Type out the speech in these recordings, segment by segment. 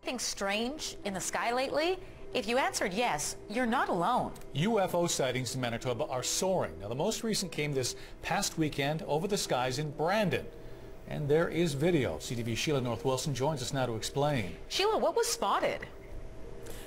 anything strange in the sky lately? If you answered yes, you're not alone. UFO sightings in Manitoba are soaring. Now, the most recent came this past weekend over the skies in Brandon. And there is video. CTV's Sheila North Wilson joins us now to explain. Sheila, what was spotted?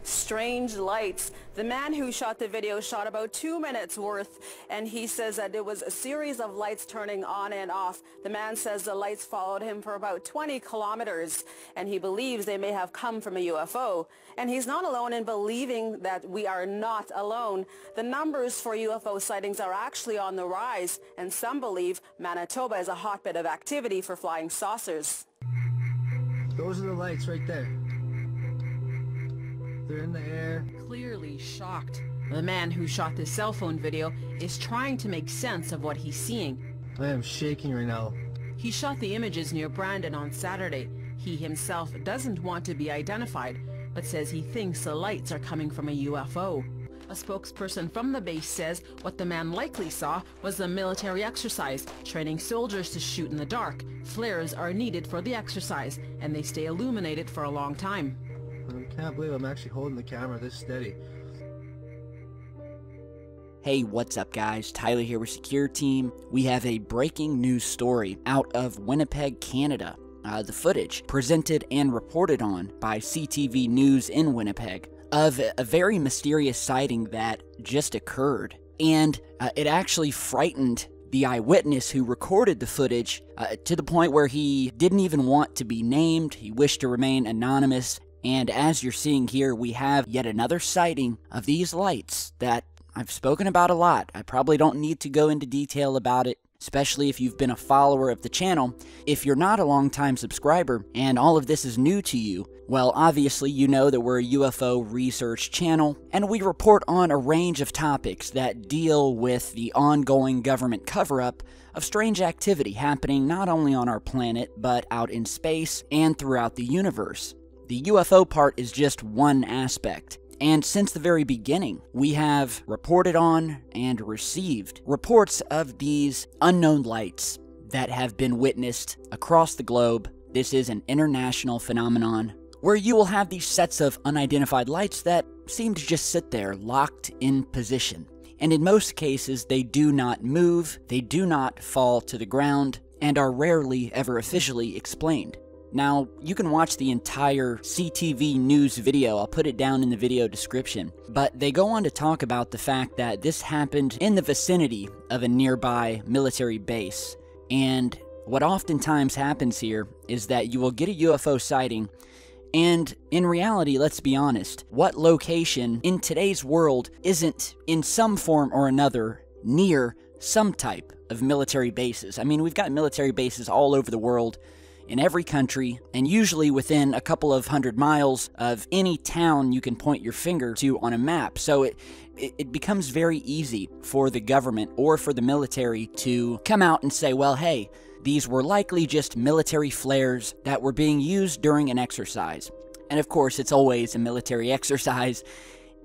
Strange lights. The man who shot the video shot about 2 minutes worth, and he says that it was a series of lights turning on and off. The man says the lights followed him for about 20 kilometers, and he believes they may have come from a UFO. And he's not alone in believing that we are not alone. The numbers for UFO sightings are actually on the rise, and some believe Manitoba is a hotbed of activity for flying saucers. Those are the lights right there. They're in the air. Clearly shocked. The man who shot this cell phone video is trying to make sense of what he's seeing. I am shaking right now. He shot the images near Brandon on Saturday. He himself doesn't want to be identified, but says he thinks the lights are coming from a UFO. A spokesperson from the base says what the man likely saw was a military exercise, training soldiers to shoot in the dark. Flares are needed for the exercise, and they stay illuminated for a long time. I can't believe I'm actually holding the camera this steady. Hey, what's up guys? Tyler here with Secureteam. We have a breaking news story out of Winnipeg, Canada. The footage presented and reported on by CTV News in Winnipeg of a very mysterious sighting that just occurred. And it actually frightened the eyewitness who recorded the footage to the point where he didn't even want to be named. He wished to remain anonymous. And as you're seeing here, we have yet another sighting of these lights that I've spoken about a lot. I probably don't need to go into detail about it, especially if you've been a follower of the channel. If you're not a longtime subscriber and all of this is new to you, well, obviously you know that we're a UFO research channel, and we report on a range of topics that deal with the ongoing government cover-up of strange activity happening not only on our planet, but out in space and throughout the universe. The UFO part is just one aspect, and since the very beginning, we have reported on and received reports of these unknown lights that have been witnessed across the globe. This is an international phenomenon where you will have these sets of unidentified lights that seem to just sit there locked in position. And in most cases, they do not move, they do not fall to the ground, and are rarely ever officially explained. Now, you can watch the entire CTV News video, I'll put it down in the video description, but they go on to talk about the fact that this happened in the vicinity of a nearby military base. And what oftentimes happens here is that you will get a UFO sighting, and in reality, let's be honest, what location in today's world isn't in some form or another near some type of military bases? I mean, we've got military bases all over the world, in every country, and usually within a couple of 100 miles of any town you can point your finger to on a map. So it becomes very easy for the government or for the military to come out and say, well, hey, these were likely just military flares that were being used during an exercise. And of course, it's always a military exercise.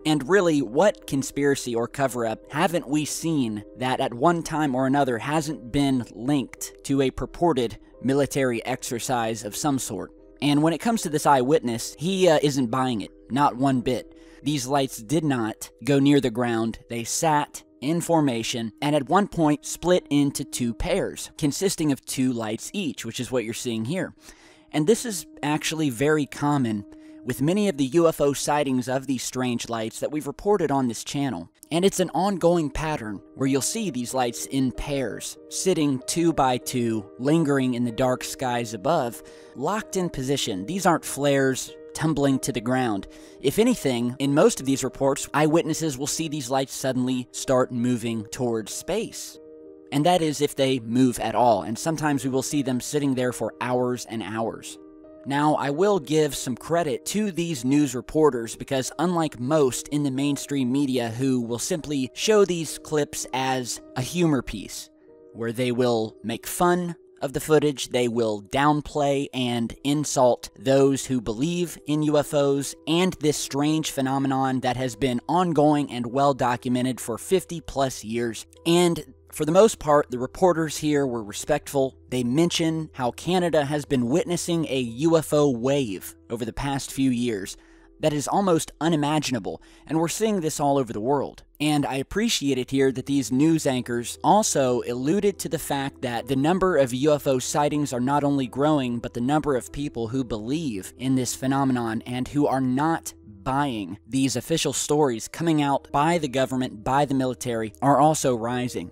And really, what conspiracy or cover-up haven't we seen that at one time or another hasn't been linked to a purported military exercise of some sort? And when it comes to this eyewitness, he isn't buying it, not one bit. These lights did not go near the ground. They sat in formation and at one point split into two pairs, consisting of two lights each, which is what you're seeing here. And this is actually very common with many of the UFO sightings of these strange lights that we've reported on this channel. And it's an ongoing pattern where you'll see these lights in pairs, sitting 2 by 2, lingering in the dark skies above, locked in position. These aren't flares tumbling to the ground. If anything, in most of these reports, eyewitnesses will see these lights suddenly start moving towards space. And that is if they move at all, and sometimes we will see them sitting there for hours and hours. Now, I will give some credit to these news reporters because unlike most in the mainstream media who will simply show these clips as a humor piece, where they will make fun of the footage, they will downplay and insult those who believe in UFOs and this strange phenomenon that has been ongoing and well documented for 50 plus years. And For the most part, the reporters here were respectful. They mention how Canada has been witnessing a UFO wave over the past few years that is almost unimaginable, and we're seeing this all over the world. And I appreciate it here that these news anchors also alluded to the fact that the number of UFO sightings are not only growing, but the number of people who believe in this phenomenon and who are not buying these official stories coming out by the government, by the military, are also rising.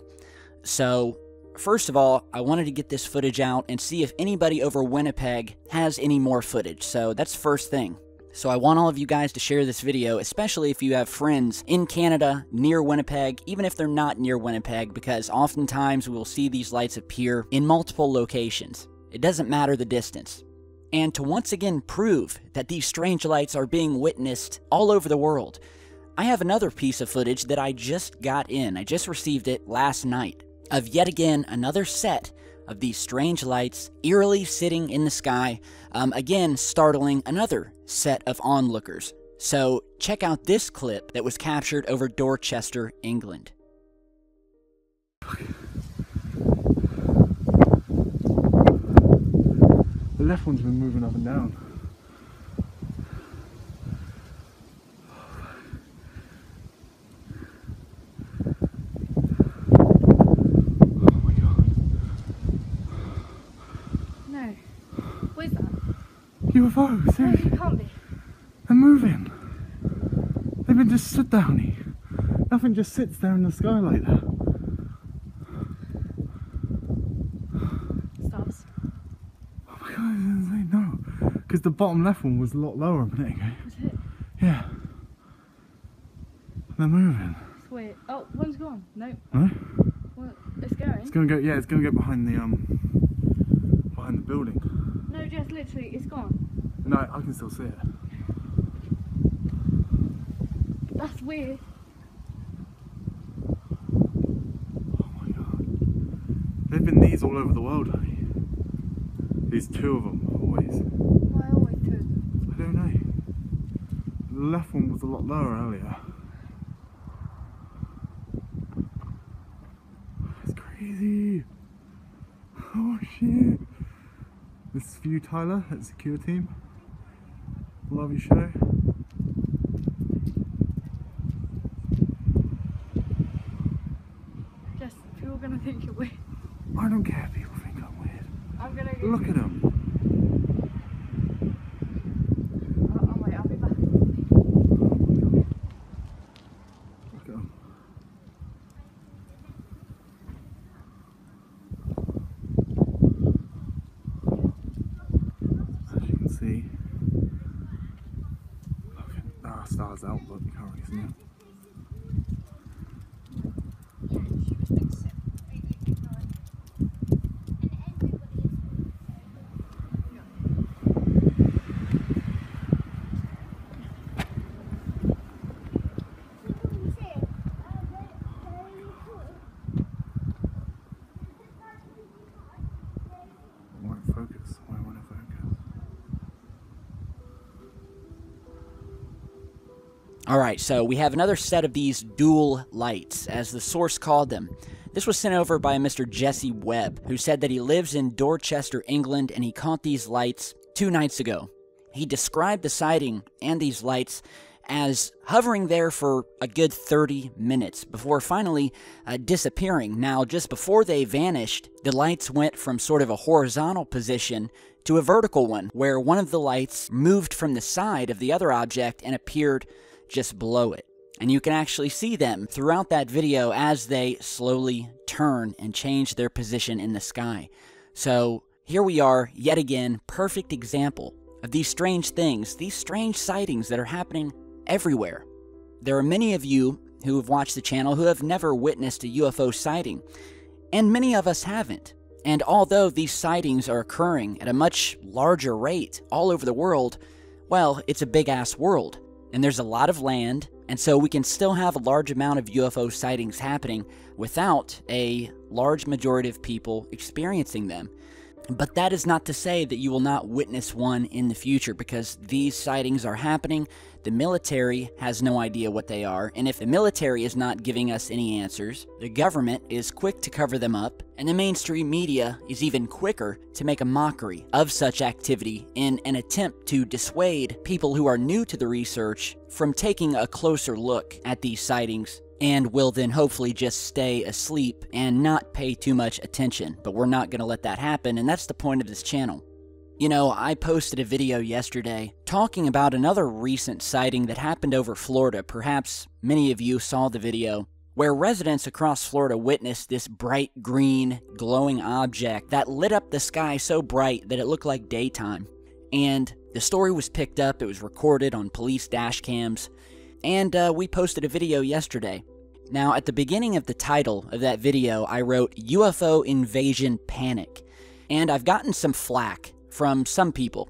So, first of all, I wanted to get this footage out and see if anybody over Winnipeg has any more footage. So that's first thing. So I want all of you guys to share this video, especially if you have friends in Canada, near Winnipeg, even if they're not near Winnipeg, because oftentimes we will see these lights appear in multiple locations. It doesn't matter the distance. And to once again prove that these strange lights are being witnessed all over the world, I have another piece of footage that I just got in. I just received it last night, of yet again another set of these strange lights eerily sitting in the sky, again startling another set of onlookers. So check out this clip that was captured over Dorchester, England. The left one's been moving up and down. UFO, seriously. It can't be. They're moving. They've been just stood down here. Nothing just sits there in the sky like that. Stars. Oh my god, it's insane. No. Because the bottom left one was a lot lower a minute ago. Was it? Yeah. They're moving. It's weird. Oh, one's gone. No. No? Well, it's going. It's gonna go, yeah, it's gonna go behind the building. No, just literally, it's gone. No, I can still see it. That's weird. Oh my god. There've been these all over the world, honey. These two of them, always. Why always two? I don't know. The left one was a lot lower earlier. It's crazy. Oh shit. This is for you, Tyler, at Secureteam. Love your show. Just, people are gonna think you're weird. I don't care if people think I'm weird. I'm gonna go. Look at them. Oh wait, I'll be back. Look at them. As you can see, our star's out, but you can't really see it. Alright, so we have another set of these dual lights, as the source called them. This was sent over by Mr. Jesse Webb, who said that he lives in Dorchester, England, and he caught these lights 2 nights ago. He described the sighting and these lights as hovering there for a good 30 minutes before finally disappearing. Now, just before they vanished, the lights went from sort of a horizontal position to a vertical one, where one of the lights moved from the side of the other object and appeared just below it. And you can actually see them throughout that video as they slowly turn and change their position in the sky. So here we are, yet again, perfect example of these strange things, these strange sightings that are happening everywhere. There are many of you who have watched the channel who have never witnessed a UFO sighting, and many of us haven't. And although these sightings are occurring at a much larger rate all over the world, well, it's a big-ass world. And there's a lot of land, and so we can still have a large amount of UFO sightings happening without a large majority of people experiencing them. But that is not to say that you will not witness one in the future, because these sightings are happening. The military has no idea what they are, and if the military is not giving us any answers, the government is quick to cover them up, and the mainstream media is even quicker to make a mockery of such activity in an attempt to dissuade people who are new to the research from taking a closer look at these sightings, and will then hopefully just stay asleep and not pay too much attention. But we're not going to let that happen, and that's the point of this channel. You know, I posted a video yesterday talking about another recent sighting that happened over Florida. Perhaps many of you saw the video, where residents across Florida witnessed this bright green glowing object that lit up the sky so bright that it looked like daytime. And the story was picked up, it was recorded on police dash cams, and we posted a video yesterday. Now, at the beginning of the title of that video, I wrote UFO Invasion Panic, and I've gotten some flack from some people,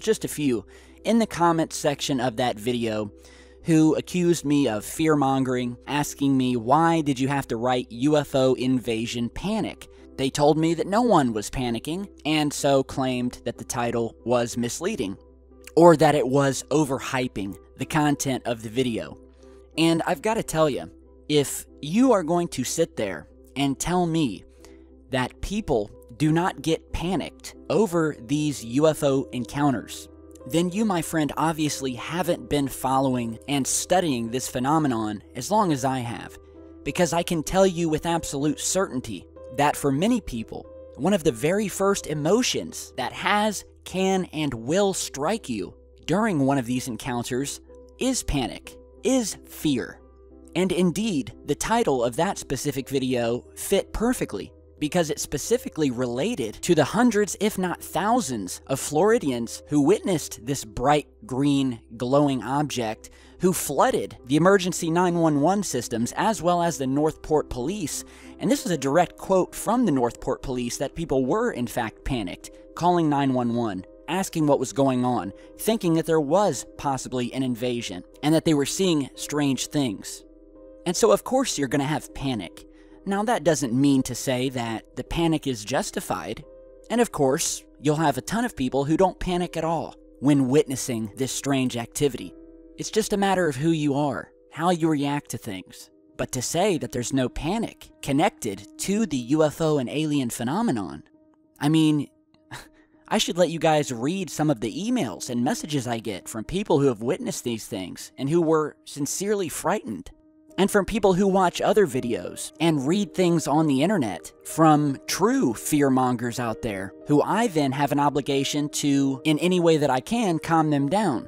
just a few, in the comments section of that video, who accused me of fear-mongering, asking me why did you have to write UFO Invasion Panic. They told me that no one was panicking, and so claimed that the title was misleading, or that it was overhyping the content of the video. And I've got to tell you, if you are going to sit there and tell me that people do not get panicked over these UFO encounters, then you, my friend, obviously haven't been following and studying this phenomenon as long as I have. Because I can tell you with absolute certainty that for many people, one of the very first emotions that has, can, and will strike you during one of these encounters is panic, is fear. And indeed, the title of that specific video fit perfectly, because it specifically related to the hundreds, if not thousands, of Floridians who witnessed this bright green glowing object, who flooded the emergency 911 systems as well as the Northport Police. And this is a direct quote from the Northport Police, that people were in fact panicked, calling 911, asking what was going on, thinking that there was possibly an invasion, and that they were seeing strange things. And so of course you're going to have panic. Now, that doesn't mean to say that the panic is justified, and of course, you'll have a ton of people who don't panic at all when witnessing this strange activity. It's just a matter of who you are, how you react to things. But to say that there's no panic connected to the UFO and alien phenomenon, I mean, I should let you guys read some of the emails and messages I get from people who have witnessed these things and who were sincerely frightened. And from people who watch other videos and read things on the internet from true fearmongers out there, who I then have an obligation to, in any way that I can, calm them down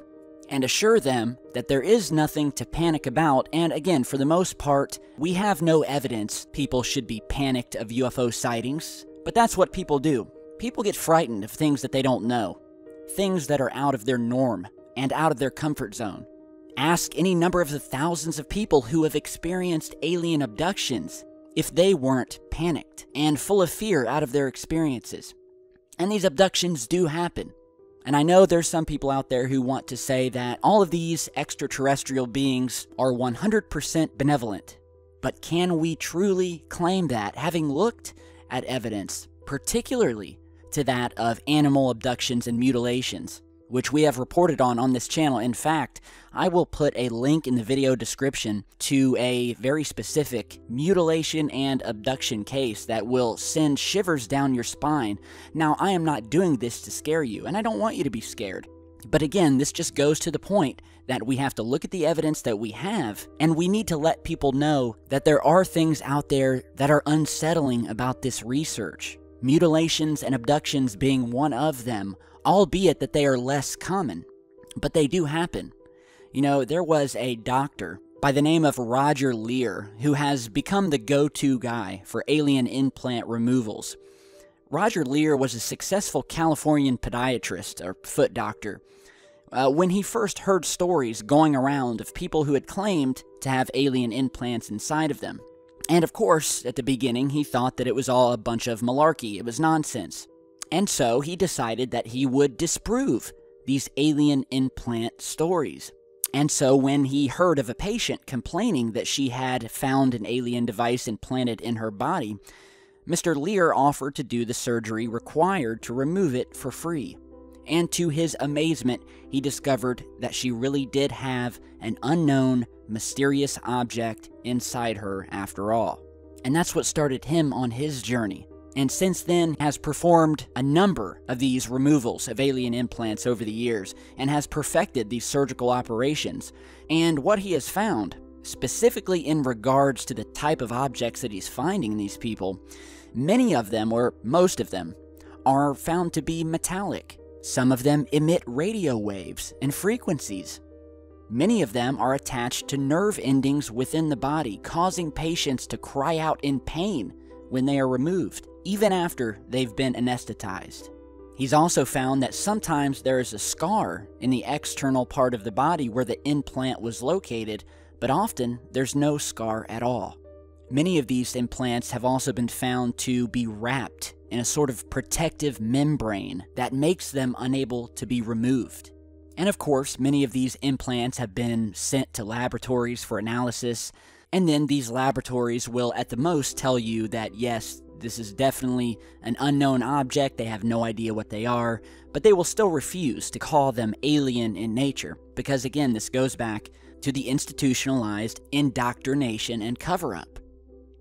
and assure them that there is nothing to panic about. And again, for the most part, we have no evidence people should be panicked of UFO sightings, but that's what people do. People get frightened of things that they don't know, things that are out of their norm and out of their comfort zone. Ask any number of the thousands of people who have experienced alien abductions if they weren't panicked and full of fear out of their experiences. And these abductions do happen. And I know there's some people out there who want to say that all of these extraterrestrial beings are 100% benevolent. But can we truly claim that, having looked at evidence, particularly to that of animal abductions and mutilations, which we have reported on this channel? In fact, I will put a link in the video description to a very specific mutilation and abduction case that will send shivers down your spine. Now, I am not doing this to scare you, and I don't want you to be scared. But again, this just goes to the point that we have to look at the evidence that we have, and we need to let people know that there are things out there that are unsettling about this research. Mutilations and abductions being one of them, albeit that they are less common, but they do happen. You know, there was a doctor by the name of Roger Lear who has become the go-to guy for alien implant removals. Roger Lear was a successful Californian podiatrist, or foot doctor, when he first heard stories going around of people who had claimed to have alien implants inside of them. And of course, at the beginning, he thought that it was all a bunch of malarkey, it was nonsense. And so he decided that he would disprove these alien implant stories. And so when he heard of a patient complaining that she had found an alien device implanted in her body, Mr. Lear offered to do the surgery required to remove it for free. And to his amazement, he discovered that she really did have an unknown, mysterious object inside her after all. And that's what started him on his journey. And since then has performed a number of these removals of alien implants over the years and has perfected these surgical operations. And what he has found, specifically in regards to the type of objects that he's finding in these people, many of them, or most of them, are found to be metallic. Some of them emit radio waves and frequencies. Many of them are attached to nerve endings within the body, causing patients to cry out in pain when they are removed, even after they've been anesthetized. He's also found that sometimes there is a scar in the external part of the body where the implant was located, but often there's no scar at all. Many of these implants have also been found to be wrapped in a sort of protective membrane that makes them unable to be removed. And of course, many of these implants have been sent to laboratories for analysis, and then these laboratories will at the most tell you that yes, this is definitely an unknown object, they have no idea what they are, but they will still refuse to call them alien in nature, because again, this goes back to the institutionalized indoctrination and cover-up.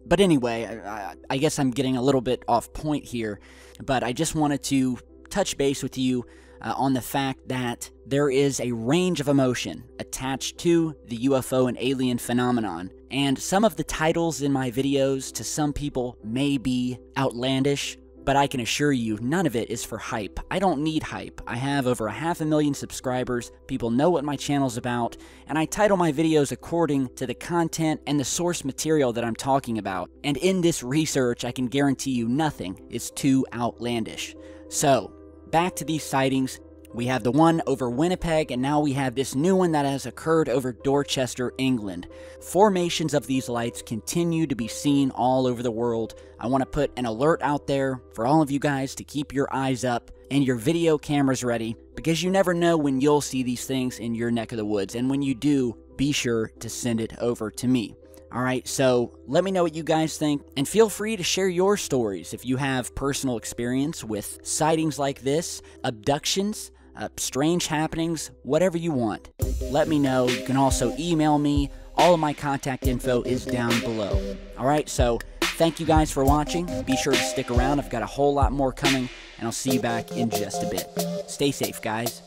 But anyway, I guess I'm getting a little bit off point here, but I just wanted to touch base with you on the fact that there is a range of emotion attached to the UFO and alien phenomenon, and some of the titles in my videos to some people may be outlandish, but I can assure you none of it is for hype. I don't need hype. I have over 500,000 subscribers, people know what my channel's about, and I title my videos according to the content and the source material that I'm talking about. And in this research, I can guarantee you nothing is too outlandish. So, back to these sightings. We have the one over Winnipeg, and now we have this new one that has occurred over Dorchester, England. Formations of these lights continue to be seen all over the world. I want to put an alert out there for all of you guys to keep your eyes up and your video cameras ready, because you never know when you'll see these things in your neck of the woods, and when you do, be sure to send it over to me. Alright, so let me know what you guys think, and feel free to share your stories if you have personal experience with sightings like this, abductions, strange happenings, whatever you want. Let me know. You can also email me. All of my contact info is down below. Alright, so thank you guys for watching. Be sure to stick around. I've got a whole lot more coming, and I'll see you back in just a bit. Stay safe, guys.